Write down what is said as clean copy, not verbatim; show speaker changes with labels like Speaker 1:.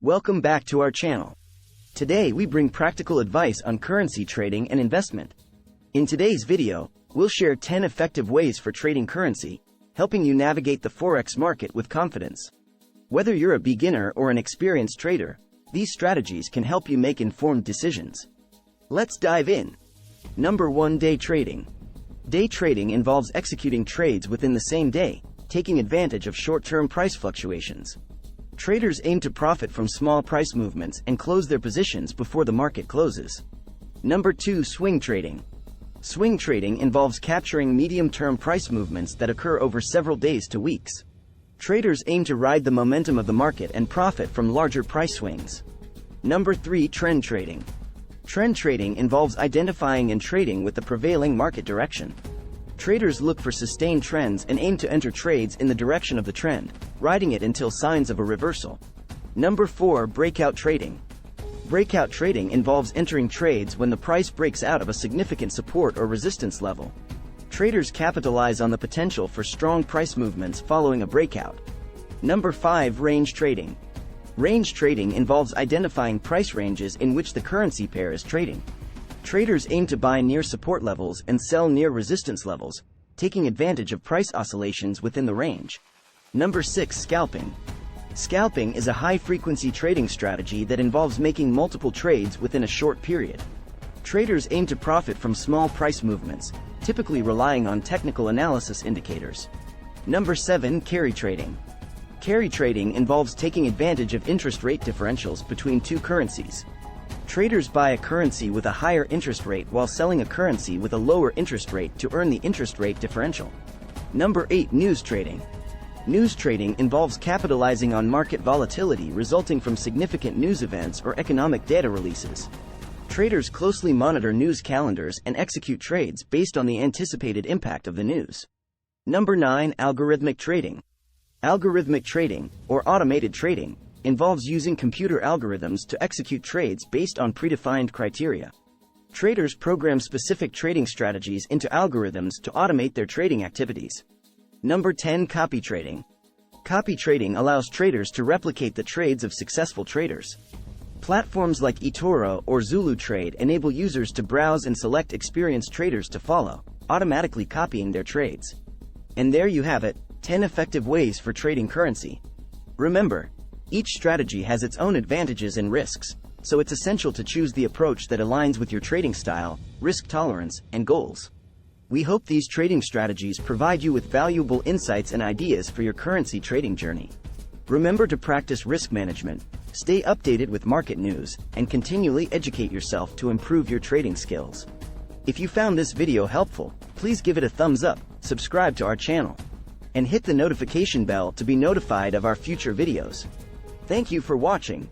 Speaker 1: Welcome back to our channel. Today we bring practical advice on currency trading and investment. In today's video, we'll share 10 effective ways for trading currency, helping you navigate the Forex market with confidence. Whether you're a beginner or an experienced trader, these strategies can help you make informed decisions. Let's dive in. Number 1. Day trading. Day trading involves executing trades within the same day, taking advantage of short-term price fluctuations. Traders aim to profit from small price movements and close their positions before the market closes. Number 2. Swing trading. Swing trading involves capturing medium-term price movements that occur over several days to weeks. Traders aim to ride the momentum of the market and profit from larger price swings. Number 3. Trend trading. Trend trading involves identifying and trading with the prevailing market direction. Traders look for sustained trends and aim to enter trades in the direction of the trend, riding it until signs of a reversal. Number 4. Breakout trading. Breakout trading involves entering trades when the price breaks out of a significant support or resistance level. Traders capitalize on the potential for strong price movements following a breakout. Number 5. Range trading. Range trading involves identifying price ranges in which the currency pair is trading. Traders aim to buy near support levels and sell near resistance levels, taking advantage of price oscillations within the range. Number 6. Scalping. Scalping is a high-frequency trading strategy that involves making multiple trades within a short period. Traders aim to profit from small price movements, typically relying on technical analysis indicators. Number 7. Carry trading. Carry trading involves taking advantage of interest rate differentials between two currencies. Traders buy a currency with a higher interest rate while selling a currency with a lower interest rate to earn the interest rate differential. Number 8. News trading. News trading involves capitalizing on market volatility resulting from significant news events or economic data releases. Traders closely monitor news calendars and execute trades based on the anticipated impact of the news. Number 9. Algorithmic trading. Algorithmic trading, or automated trading, involves using computer algorithms to execute trades based on predefined criteria. Traders program specific trading strategies into algorithms to automate their trading activities. Number 10. Copy trading. Copy trading allows traders to replicate the trades of successful traders. Platforms like eToro or Zulu Trade enable users to browse and select experienced traders to follow, automatically copying their trades. And there you have it, 10 effective ways for trading currency. Remember, each strategy has its own advantages and risks, so it's essential to choose the approach that aligns with your trading style, risk tolerance, and goals. We hope these trading strategies provide you with valuable insights and ideas for your currency trading journey. Remember to practice risk management, stay updated with market news, and continually educate yourself to improve your trading skills. If you found this video helpful, please give it a thumbs up, subscribe to our channel, and hit the notification bell to be notified of our future videos. Thank you for watching,